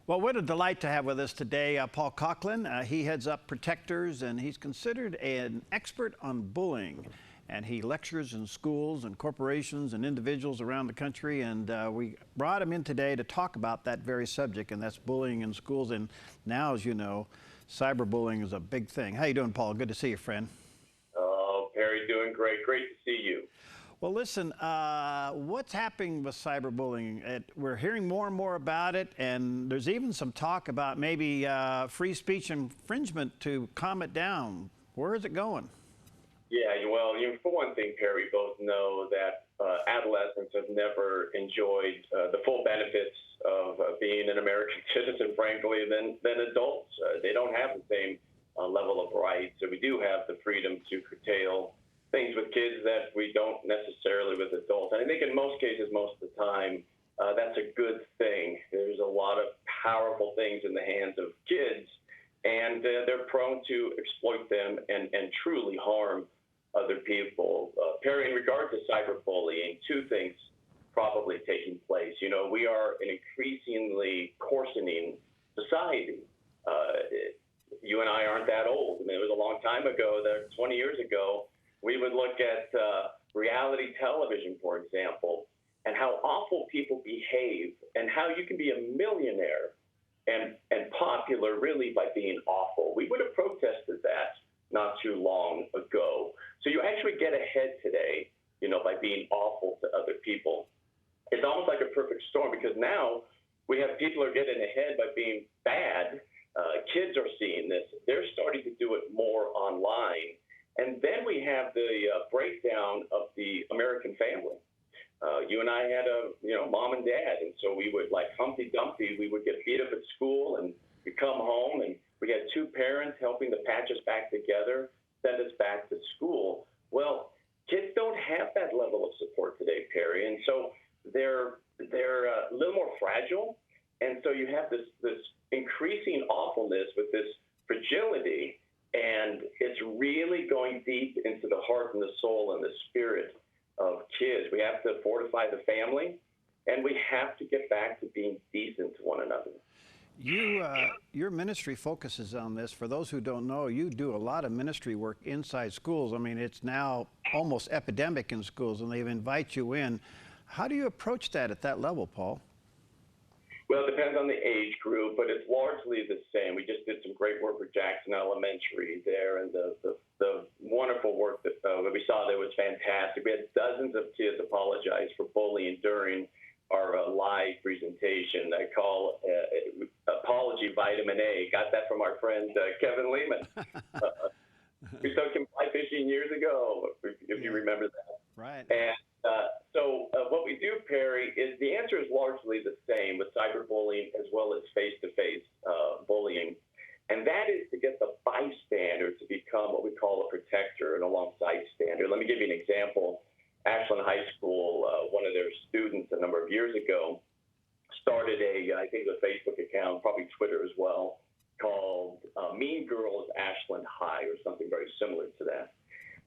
Well, what a delight to have with us today Paul Coughlin. He heads up Protectors, and he's considered an expert on bullying. And he lectures in schools and corporations and individuals around the country. And we brought him in today to talk about that very subject, and that's bullying in schools. And now, as you know, cyberbullying is a big thing. How you doing, Paul? Good to see you, friend. Oh, Perry, doing great. Great to see you. Well, listen, what's happening with cyberbullying? We're hearing more and more about it, and there's even some talk about maybe free speech infringement to calm it down. Where is it going? Yeah, well, for one thing, Perry, we both know that adolescents have never enjoyed the full benefits of being an American citizen, frankly, than adults. They don't have the same level of rights. So we do have the freedom to curtail things with kids that we don't necessarily with adults. And I think in most cases, most of the time, that's a good thing. There's a lot of powerful things in the hands of kids, and they're prone to exploit them and truly harm other people. Perry, in regard to cyberbullying, two things probably taking place. You know, we are an increasingly coarsening society. You and I aren't that old. I mean, it was a long time ago, 20 years ago, we would look at reality television, for example, and how awful people behave and how you can be a millionaire and popular really by being awful. We would have protested that not too long ago. So you actually get ahead today, you know, by being awful to other people. It's almost like a perfect storm because now we have people are getting ahead by being bad. Kids are seeing this. They're starting to do it more online. And then we have the breakdown of the American family. You and I had mom and dad. And so we would, like Humpty Dumpty, we would get beat up at school and we come home and we had two parents helping to patch us back together, send us back to school. Well, kids don't have that level of support today, Perry. And so they're a little more fragile. And so you have this increasing awfulness with this fragility. And it's really going deep into the heart and the soul and the spirit of kids. We have to fortify the family, and we have to get back to being decent to one another. Your ministry focuses on this. For those who don't know, you do a lot of ministry work inside schools. I mean, it's now almost epidemic in schools, and they invite you in. How do you approach that at that level, Paul? Well, it depends on the age group, but it's largely the same. We just did some great work with Jackson Elementary there, and the wonderful work that we saw there was fantastic. We had dozens of kids apologize for bullying during our live presentation. I call apology vitamin A. Got that from our friend Kevin Lehman. We took him fly fishing years ago, if you remember that. Right. And so what we do, Perry, is the answer is largely the same with cyberbullying as well as face-to-face bullying. And that is to get the bystander to become what we call a protector and a alongside stander. Let me give you an example. Ashland High School, one of their students a number of years ago started I think a Facebook account, probably Twitter as well, called Mean Girls Ashland High or something very similar to that.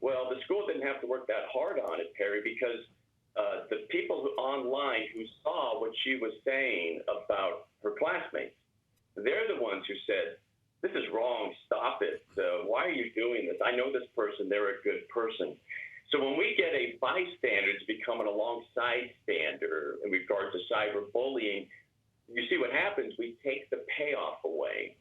Well, the school didn't have to work that hard on it, Perry, because the people online who saw what she was saying about her classmates, they're the ones who said, this is wrong, stop it. Why are you doing this? I know this person, they're a good person. So when we get a bystander to become an alongside stander in regard to cyberbullying, you see what happens, we take the payoff away.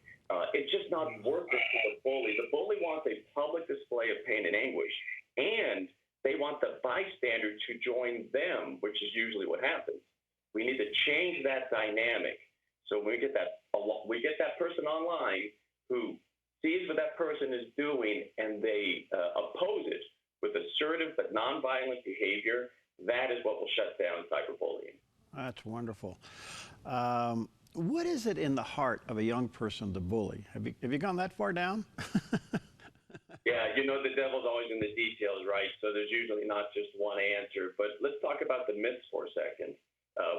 It's just not worth it for the bully. The bully wants a public display of pain and anguish, and they want the bystander to join them, which is usually what happens. We need to change that dynamic. So when we get that person online who sees what that person is doing and they oppose it with assertive but nonviolent behavior, that is what will shut down cyberbullying. That's wonderful. What is it in the heart of a young person to bully? Have you gone that far down? Yeah, you know, the devil's always in the details, right? So there's usually not just one answer. But let's talk about the myths for a second.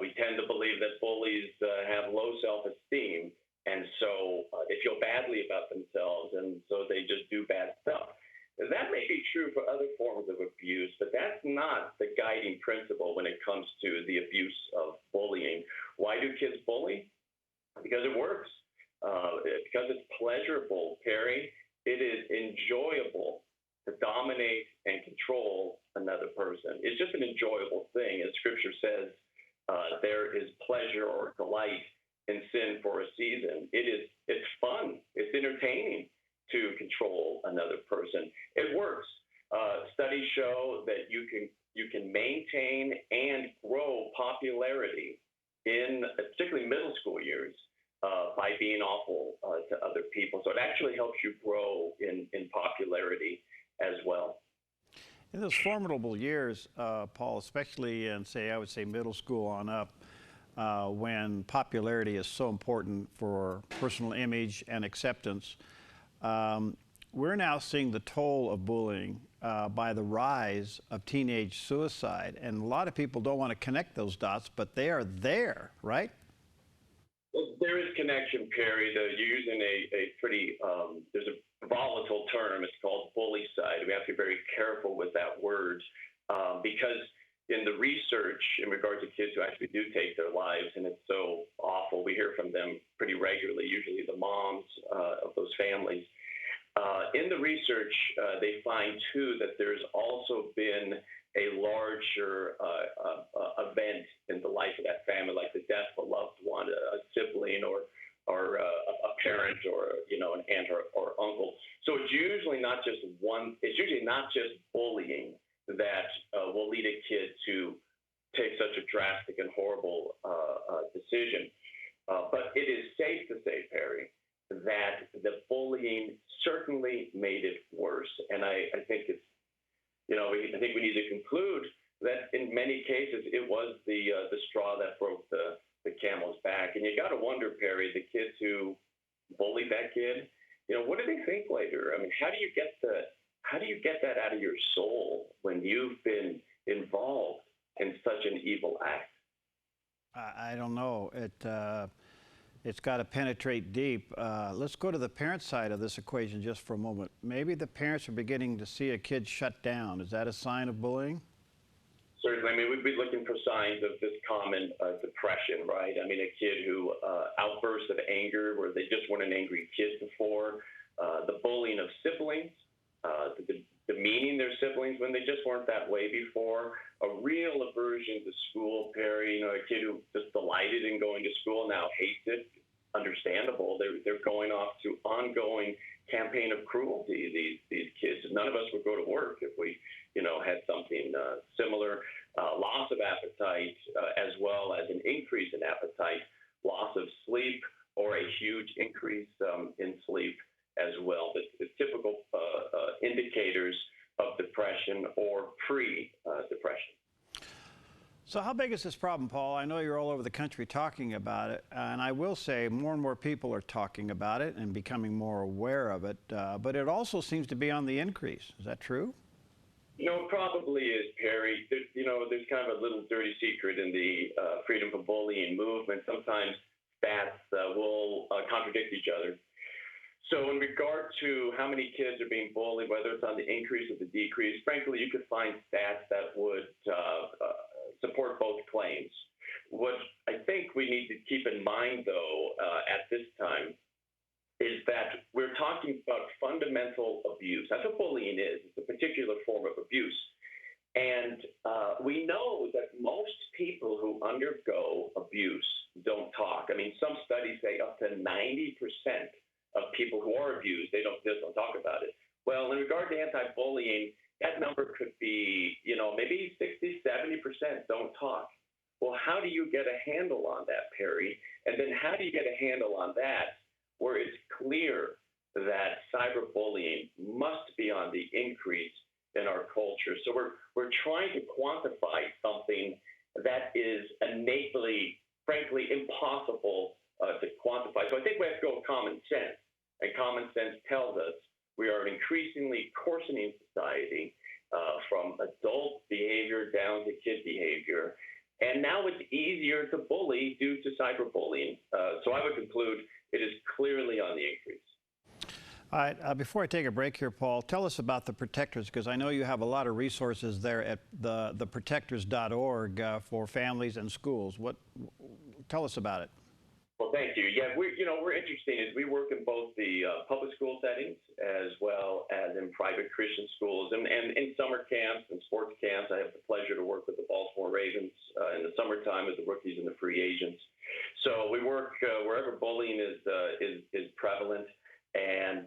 We tend to believe that bullies have low self-esteem, and so they feel badly about themselves, and so they just do bad stuff. That may be true for other forms of abuse, but that's not the guiding principle when it comes to the abuse of bullying. Why do kids bully? Because it works. works because it's pleasurable, Perry. It is enjoyable to dominate and control another person. It's just an enjoyable thing. As Scripture says, there is pleasure or delight in sin for a season. It's fun. It's entertaining to control another person. It works. Studies show that you can maintain and grow popularity in particularly middle school years by being awful to other people. So it actually helps you grow in popularity as well. In those formidable years, Paul, especially in, I would say middle school on up, when popularity is so important for personal image and acceptance, we're now seeing the toll of bullying by the rise of teenage suicide. And a lot of people don't want to connect those dots, but they are there, right? Well, there is connection, Perry. You're using a pretty, there's a volatile term. It's called bullycide. We have to be very careful with that word because in the research in regard to kids who actually do take their lives, and it's so awful, we hear from them pretty regularly, usually the moms of those families. In the research, they find, too, that there's also been a larger event in the life of that family, like the death of a loved one, a sibling or a parent or, an aunt or uncle. So it's usually not just bullying that will lead a kid to take such a drastic and horrible decision. But it is safe to say, Perry, that the bullying certainly made it worse. And I think it's, I think we need to conclude that in many cases it was the straw that broke the camel's back. And you got to wonder, Perry, the kids who bullied that kid, what do they think later? I mean, how do you get that out of your soul when you've been involved in such an evil act? I don't know. It's got to penetrate deep. Let's go to the parent side of this equation just for a moment. Maybe the parents are beginning to see a kid shut down. Is that a sign of bullying? Certainly. I mean, we'd be looking for signs of this common depression, right? I mean, a kid who outbursts of anger where they just weren't an angry kid before, the bullying of siblings, demeaning their siblings when they just weren't that way before, a real aversion to school, Perry. A kid who just delighted in going to school now hates it. Understandable. They're going off to ongoing campaign of cruelty. These kids. None of us would go to work if we, had something similar. Loss of appetite, as well as an increase in appetite, loss of sleep, or a huge increase in sleep as well. The typical indicators of depression or pre-depression. So how big is this problem, Paul? I know you're all over the country talking about it, and I will say more and more people are talking about it and becoming more aware of it, but it also seems to be on the increase. Is that true? It probably is, Perry. There's kind of a little dirty secret in the freedom from bullying movement. Sometimes stats will contradict each other. So in regard to how many kids are being bullied, whether it's on the increase or the decrease, frankly, you could find stats that would support both claims. What I think we need to keep in mind, though, at this time, is that we're talking about fundamental abuse. That's what bullying is. It's a particular form of abuse. And we know that most people who undergo abuse don't talk. I mean, some studies say up to 90% of people who are abused, they just don't talk about it. Well, in regard to anti-bullying, that number could be, maybe 60, 70% don't talk. Well, how do you get a handle on that, Perry? And then how do you get a handle on that where it's clear that cyberbullying must be on the increase in our culture? So we're trying to quantify something that is innately, frankly, impossible to quantify. So I think we have to go with common sense. And common sense tells us we are an increasingly coarsening society from adult behavior down to kid behavior. And now it's easier to bully due to cyberbullying. So I would conclude it is clearly on the increase. All right, before I take a break here, Paul, tell us about the Protectors, because I know you have a lot of resources there at theprotectors.org for families and schools. Tell us about it. Well, thank you. Yeah, we're interesting as we work in both the public school settings as well as in private Christian schools and in summer camps and sports camps. I have the pleasure to work with the Baltimore Ravens in the summertime as the rookies and the free agents. So we work wherever bullying is prevalent, and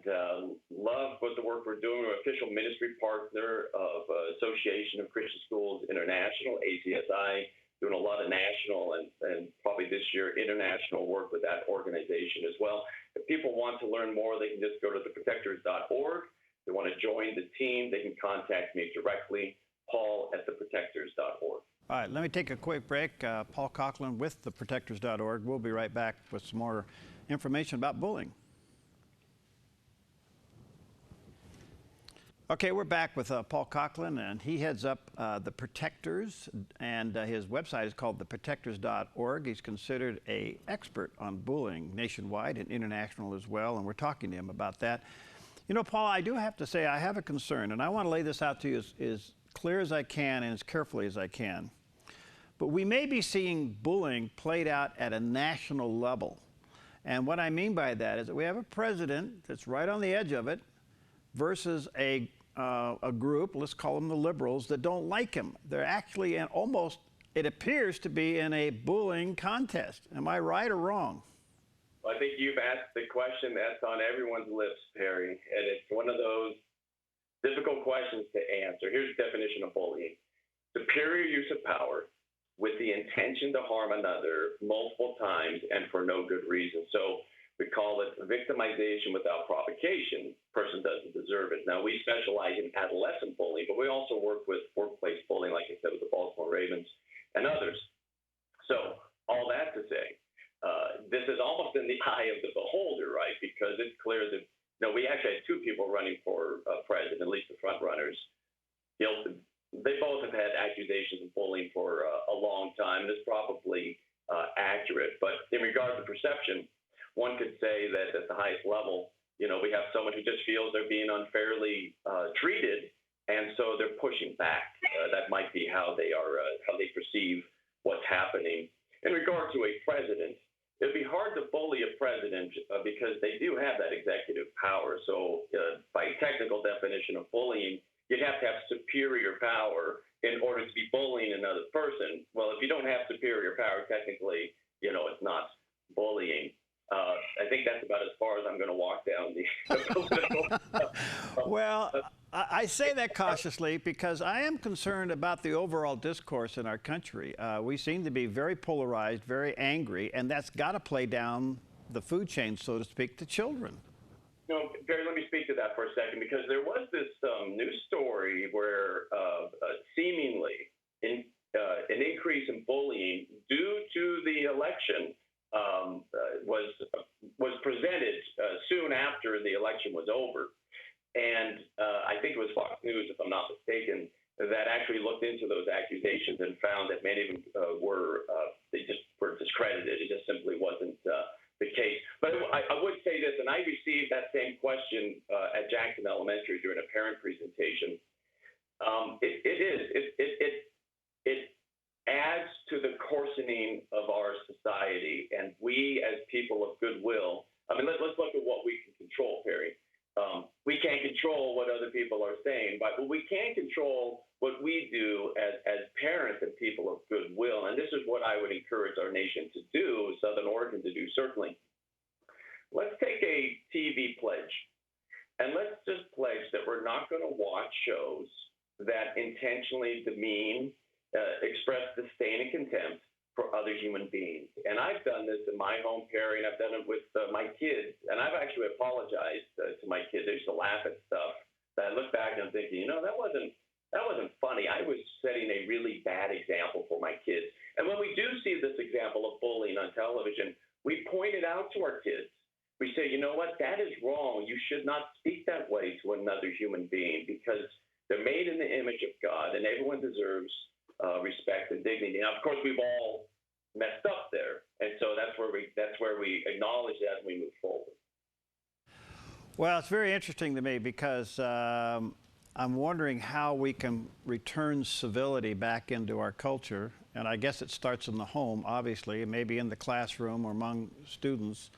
love what the work we're doing. We're official ministry partner of Association of Christian Schools International, ACSI. Doing a lot of national and probably this year international work with that organization as well. If people want to learn more, they can just go to theprotectors.org. If they want to join the team, they can contact me directly, paul@theprotectors.org. All right, let me take a quick break. Paul Coughlin with theprotectors.org. We'll be right back with some more information about bullying. Okay, we're back with Paul Coughlin, and he heads up the Protectors, and his website is called theprotectors.org. He's considered an expert on bullying nationwide and international as well, and we're talking to him about that. You know, Paul, I do have to say I have a concern, and I want to lay this out to you as clear as I can and as carefully as I can. But we may be seeing bullying played out at a national level. And what I mean by that is that we have a president that's right on the edge of it versus a group, let's call them the liberals, that don't like him. They're actually in almost, it appears to be in a bullying contest. Am I right or wrong? Well, I think you've asked the question that's on everyone's lips, Perry, and it's one of those difficult questions to answer. Here's the definition of bullying. Superior use of power with the intention to harm another multiple times and for no good reason. So we call it victimization without provocation. Person doesn't deserve it. Now, we specialize in adolescent bullying, but we also work with workplace bullying, like I said, with the Baltimore Ravens and others. So all that to say, this is almost in the eye of the beholder, right? Because it's clear that, we actually had two people running for president, at least the front runners. They both have had accusations of bullying for a long time. That's probably accurate. But in regard to perception, one could say that at the highest level, we have someone who just feels they're being unfairly treated, and so they're pushing back. That might be how they perceive what's happening. In regard to a president, it'd be hard to bully a president because they do have that executive power. So by technical definition of bullying, you'd have to have superior power in order to be bullying another person. Well, if you don't have superior power, technically, it's not bullying. I think that's about as far as I'm going to walk down the political. Well, I say that cautiously because I am concerned about the overall discourse in our country. We seem to be very polarized, very angry, and that's got to play down the food chain, so to speak, to children. Gary, let me speak to that for a second, because there was this news story where seemingly an increase in bullying due to the election was presented soon after the election was over. And I think it was Fox News, if I'm not mistaken, that actually looked into those accusations and found that many of them were discredited. It just simply wasn't the case. But I would say this, and I received that same question at Jackson Elementary during a parent presentation. It adds to the coarsening of our society, and we as people of goodwill, let's look at what we can control, Perry. We can't control what other people are saying, but we can control what we do as parents and people of goodwill. And this is what I would encourage our nation to do, Southern Oregon to do, certainly. Let's take a TV pledge, and let's just pledge that we're not going to watch shows that intentionally demean, express disdain and contempt for other human beings. And I've done this in my home, Perry, and I've done it with my kids. And I've actually apologized to my kids. They used to laugh at stuff that I look back and I'm thinking, that wasn't funny. I was setting a really bad example for my kids. And when we do see this example of bullying on television, we point it out to our kids. We say, you know what, that is wrong. You should not speak that way to another human being, because they're made in the image of God, and everyone deserves respect and dignity. Now, of course, we've all messed up there, and so that's where we acknowledge that and we move forward. Well, it's very interesting to me because I'm wondering how we can return civility back into our culture and I guess it starts in the home, obviously, and maybe in the classroom or among students.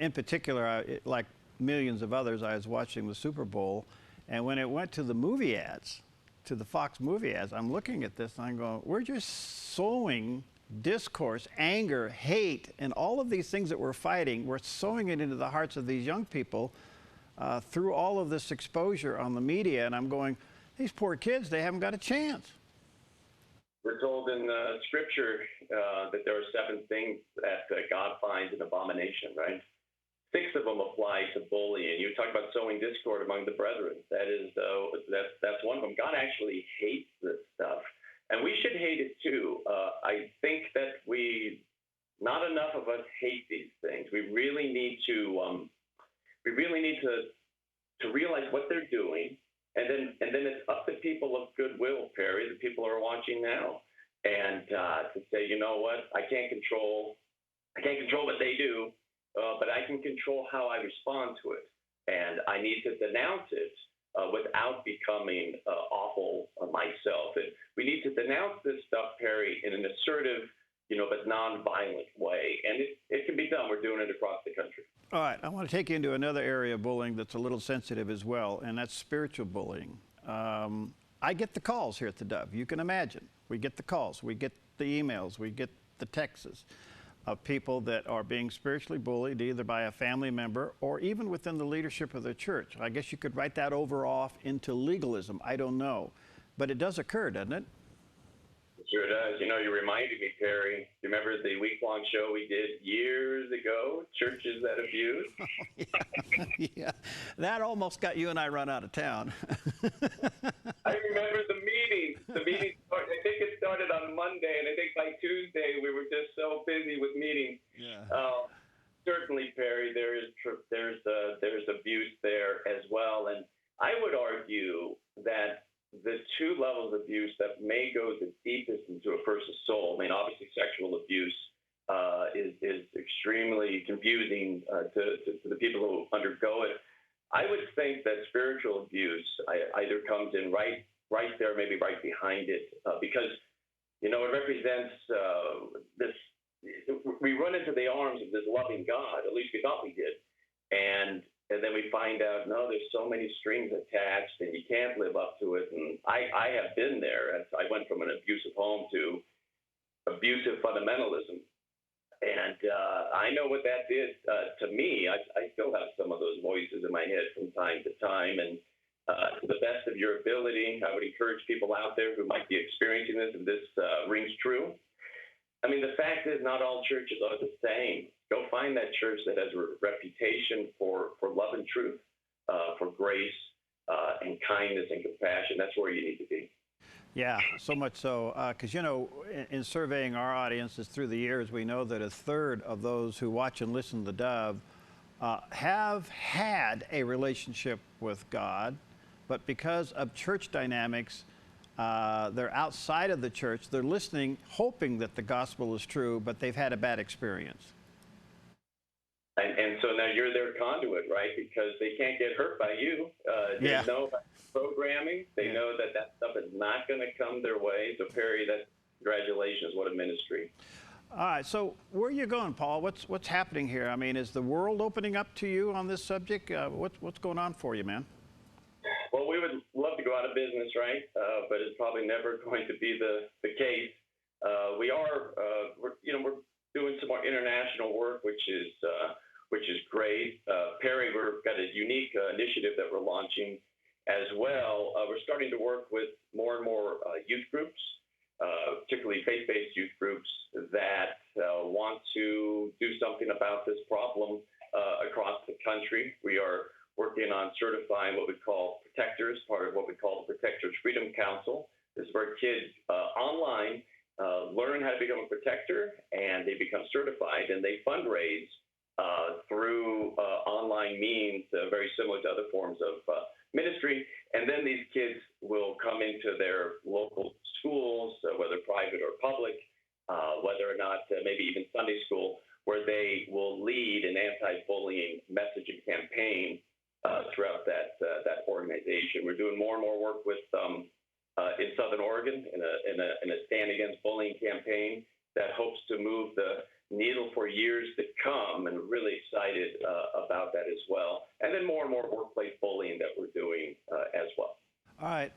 In particular, like millions of others, I was watching the Super Bowl, and when it went to the movie ads, to the Fox movie ads, I'm looking at this and I'm going, we're just sowing discourse, anger, hate, and all of these things that we're fighting, we're sowing it into the hearts of these young people through all of this exposure on the media. And I'm going, these poor kids, they haven't got a chance. We're told in Scripture that there are 7 things that God finds an abomination, right? 6 of them apply to bullying. You talk about sowing discord among the brethren. That is, that's one of them. God actually hates this stuff, and we should hate it too. I think that not enough of us hate these things. We really need to realize what they're doing, and then it's up to people of goodwill, Perry, the people who are watching now, and to say, you know what, I can't control what they do. But I can control how I respond to it, and I need to denounce it without becoming awful myself. And we need to denounce this stuff, Perry, in an assertive, but nonviolent way, and it can be done. We're doing it across the country. All right, I want to take you into another area of bullying that's a little sensitive as well, and that's spiritual bullying. I get the calls here at the Dove. You can imagine. We get the calls, we get the emails, we get the texts of people that are being spiritually bullied, either by a family member or even within the leadership of the church. I guess you could write that off into legalism. I don't know. But it does occur, doesn't it? It sure does. You reminded me, Perry. You remember the week-long show we did years ago, Churches That Abuse? Oh, yeah. Yeah. That almost got you and I run out of town. I remember the meeting. I think it started on Monday, and I think by Tuesday we were just so busy with meetings. Yeah. Certainly, Perry, there's abuse there as well, and I would argue that the 2 levels of abuse that may go the deepest into a person's soul. I mean, obviously, sexual abuse is extremely confusing to the people who undergo it. I would think that spiritual abuse either comes in right there, maybe right behind it, because it represents this. We run into the arms of this loving God. At least we thought we did, and then we find out, no, there's so many strings attached, and you can't live up to it. And I have been there. I went from an abusive home to abusive fundamentalism. And I know what that did to me. I still have some of those voices in my head from time to time. And to the best of your ability, I would encourage people out there who might be experiencing this, if this rings true. I mean, the fact is, not all churches are the same. Go find that church that has a reputation for love and truth, for grace and kindness and compassion. That's where you need to be. Yeah, so much so, because, in surveying our audiences through the years, we know that 1/3 of those who watch and listen to the Dove have had a relationship with God, but because of church dynamics, they're outside of the church. They're listening, hoping that the gospel is true, but they've had a bad experience. And so now you're their conduit, right? Because they can't get hurt by you. They know about programming. They know that stuff is not going to come their way. So, Perry, congratulations. What a ministry. All right. So where are you going, Paul? What's happening here? I mean, is the world opening up to you on this subject? What's going on for you, man? Well, we would love to go out of business, right? But it's probably never going to be the case. We're doing some more international work, which is great. Perry, we've got a unique initiative that we're launching as well. We're starting to work with more and more youth groups, particularly faith-based youth groups that want to do something about this problem across the country. We are working on certifying what we call protectors, part of what we call the Protectors Freedom Council. This is where kids online learn how to become a protector, and they become certified, and they fundraise through online means very similar to other forms of ministry. And then these kids will come into their local schools, whether private or public, whether or not maybe even Sunday school, where they will lead an anti-bullying messaging campaign throughout that organization. We're doing more and more work with in Southern Oregon in a Stand Against Bullying campaign that hopes to move the needle for years to come, and really excited about that as well. And then more and more workplace bullying that we're doing as well. All right,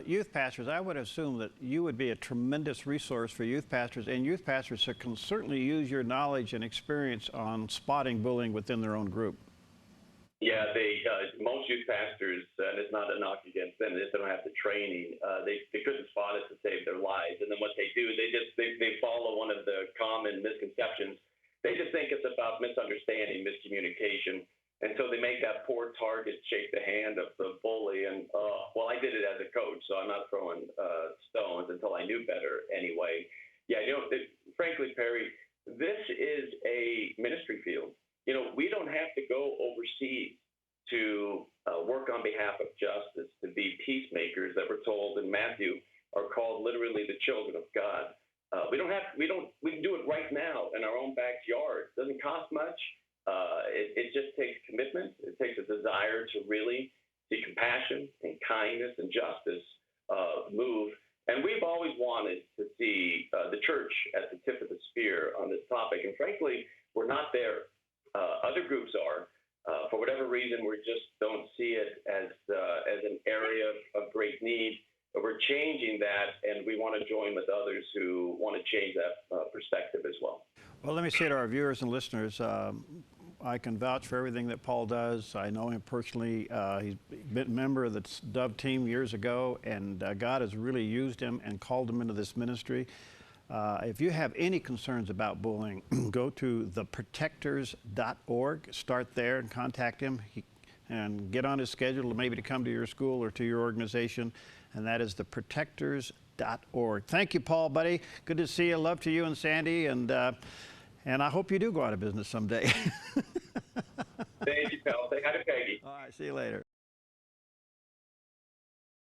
youth pastors, I would assume that you would be a tremendous resource for youth pastors, and youth pastors can certainly use your knowledge and experience on spotting bullying within their own group. Yeah, most youth pastors, and it's not a knock against them, they don't have the training. They couldn't spot it to save their lives. And then what they do, they follow one of the common misconceptions. They just think it's about misunderstanding, miscommunication. And so they make that poor target shake the hand of the bully. And, well, I did it as a coach, so I'm not throwing stones until I knew better anyway. Yeah, frankly, Perry, this is a ministry field. We don't have to go overseas to work on behalf of justice, to be peacemakers that we're told in Matthew are called literally the children of God. We can do it right now in our own backyard. It doesn't cost much. It just takes commitment. It takes a desire to really see compassion and kindness and justice move. And we've always wanted to see the church at the tip of the spear on this topic. And frankly, we're not there. Other groups are. For whatever reason, we just don't see it as an area of great need. But we're changing that, and we want to join with others who want to change that perspective as well. Well, let me say to our viewers and listeners, I can vouch for everything that Paul does. I know him personally. He's been a member of the Dove team years ago, and God has really used him and called him into this ministry. If you have any concerns about bullying, go to theprotectors.org. Start there and contact him and get on his schedule maybe to come to your school or to your organization, and that is theprotectors.org. Thank you, Paul, buddy. Good to see you. Love to you and Sandy, and I hope you do go out of business someday. Thank you, pal. Say hi to Peggy. All right, see you later.